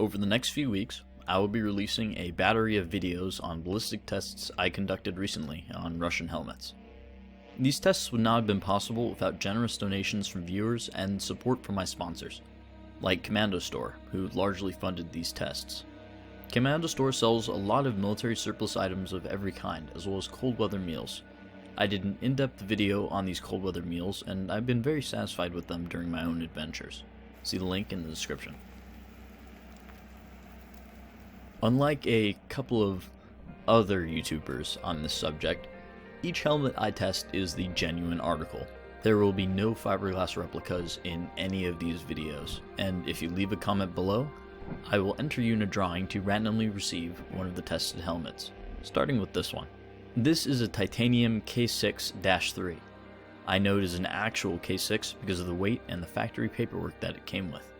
Over the next few weeks, I will be releasing a battery of videos on ballistic tests I conducted recently on Russian helmets. These tests would not have been possible without generous donations from viewers and support from my sponsors, like Commando Store, who largely funded these tests. Commando Store sells a lot of military surplus items of every kind, as well as cold weather meals. I did an in-depth video on these cold weather meals, and I've been very satisfied with them during my own adventures. See the link in the description. Unlike a couple of other YouTubers on this subject, each helmet I test is the genuine article. There will be no fiberglass replicas in any of these videos, and if you leave a comment below, I will enter you in a drawing to randomly receive one of the tested helmets, starting with this one. This is a titanium K6-3. I know it is an actual K6 because of the weight and the factory paperwork that it came with.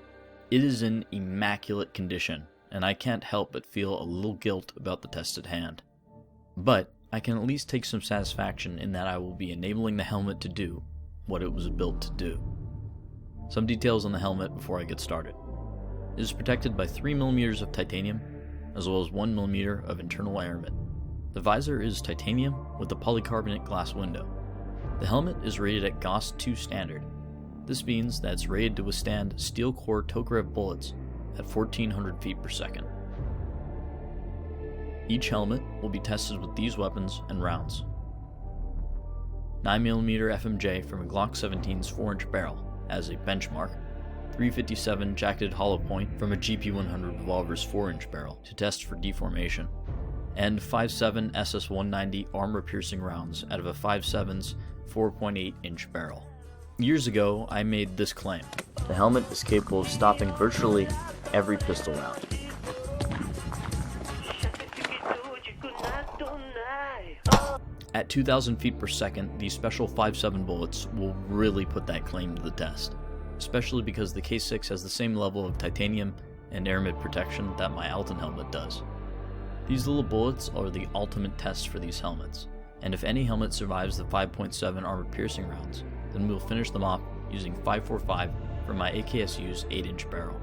It is in immaculate condition, and I can't help but feel a little guilt about the tested hand. But I can at least take some satisfaction in that I will be enabling the helmet to do what it was built to do. Some details on the helmet before I get started. It is protected by 3mm of titanium, as well as 1mm of internal aramid. The visor is titanium with a polycarbonate glass window. The helmet is rated at GOST 2 standard. This means that it's rated to withstand steel core Tokarev bullets at 1400 feet per second. Each helmet will be tested with these weapons and rounds. 9mm FMJ from a Glock 17's 4-inch barrel as a benchmark, 357 jacketed hollow point from a GP100 revolver's 4-inch barrel to test for deformation, and 5.7 SS190 armor-piercing rounds out of a 5.7's 4.8-inch barrel. Years ago, I made this claim: the helmet is capable of stopping virtually every pistol round. At 2,000 feet per second, these special 5.7 bullets will really put that claim to the test, especially because the K6 has the same level of titanium and aramid protection that my Alton helmet does. These little bullets are the ultimate test for these helmets, and if any helmet survives the 5.7 armor-piercing rounds, then we'll finish them off using 5.45 from my AKSU's 8-inch barrel.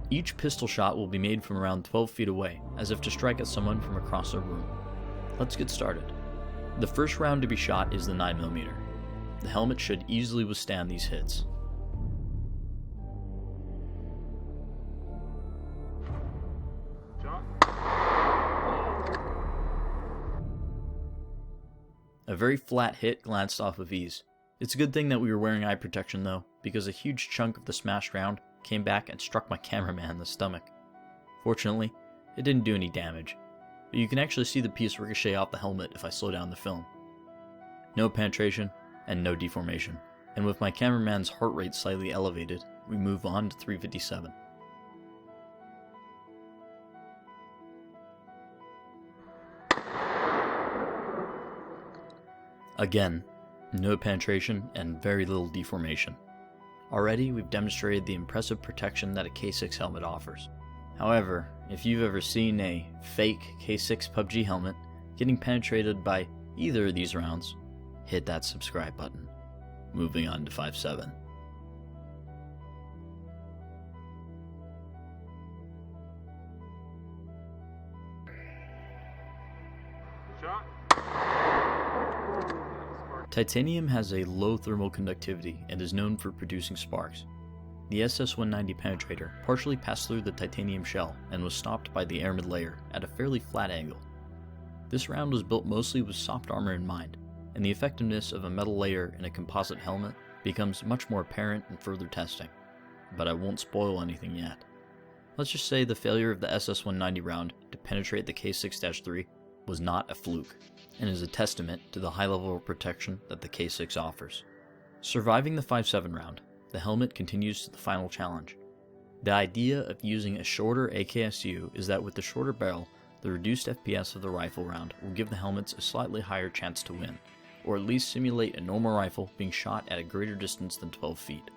Each pistol shot will be made from around 12 feet away, as if to strike at someone from across a room. Let's get started. The first round to be shot is the 9mm. The helmet should easily withstand these hits. A very flat hit glanced off with ease. It's a good thing that we were wearing eye protection though, because a huge chunk of the smashed round came back and struck my cameraman in the stomach. Fortunately, it didn't do any damage, but you can actually see the piece ricochet off the helmet if I slow down the film. No penetration and no deformation, and with my cameraman's heart rate slightly elevated, we move on to 357. Again, no penetration and very little deformation. Already, we've demonstrated the impressive protection that a K6 helmet offers. However, if you've ever seen a fake K6 PUBG helmet getting penetrated by either of these rounds, hit that subscribe button. Moving on to 5.7. Titanium has a low thermal conductivity and is known for producing sparks. The SS190 penetrator partially passed through the titanium shell and was stopped by the aramid layer at a fairly flat angle. This round was built mostly with soft armor in mind, and the effectiveness of a metal layer in a composite helmet becomes much more apparent in further testing, but I won't spoil anything yet. Let's just say the failure of the SS190 round to penetrate the K6-3 was not a fluke, and is a testament to the high level of protection that the K6 offers. Surviving the 5.7 round, the helmet continues to the final challenge. The idea of using a shorter AKSU is that with the shorter barrel, the reduced FPS of the rifle round will give the helmets a slightly higher chance to win, or at least simulate a normal rifle being shot at a greater distance than 12 feet.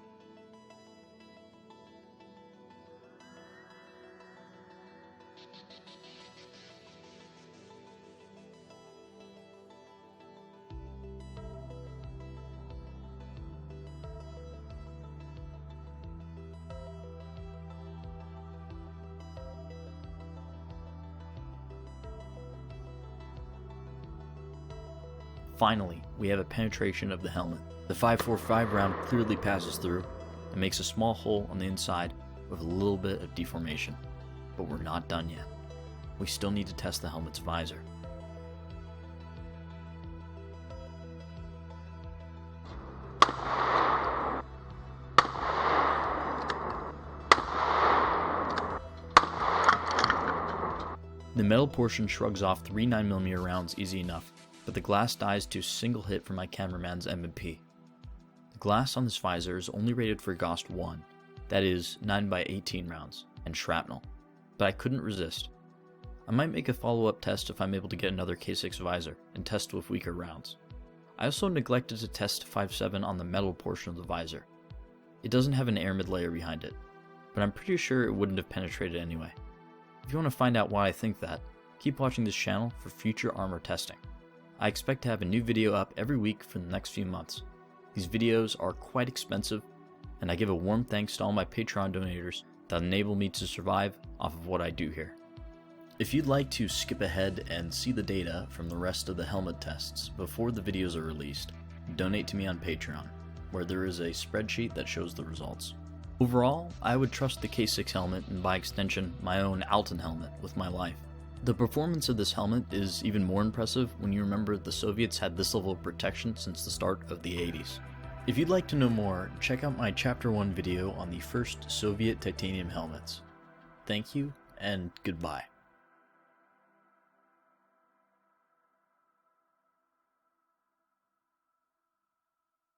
Finally, we have a penetration of the helmet. The 5.45 round clearly passes through and makes a small hole on the inside with a little bit of deformation. But we're not done yet. We still need to test the helmet's visor. The metal portion shrugs off 3 9mm rounds easy enough, but the glass dies to a single hit from my cameraman's M&P. The glass on this visor is only rated for GOST 1, that is 9x18 rounds, and shrapnel, but I couldn't resist. I might make a follow-up test if I'm able to get another K6 visor and test with weaker rounds. I also neglected to test 5.7 on the metal portion of the visor. It doesn't have an air mid layer behind it, but I'm pretty sure it wouldn't have penetrated anyway. If you want to find out why I think that, keep watching this channel for future armor testing. I expect to have a new video up every week for the next few months. These videos are quite expensive, and I give a warm thanks to all my Patreon donators that enable me to survive off of what I do here. If you'd like to skip ahead and see the data from the rest of the helmet tests before the videos are released, donate to me on Patreon, where there is a spreadsheet that shows the results. Overall, I would trust the K6 helmet and by extension my own Alton helmet with my life. The performance of this helmet is even more impressive when you remember the Soviets had this level of protection since the start of the 80s. If you'd like to know more, check out my Chapter 1 video on the first Soviet titanium helmets. Thank you, and goodbye.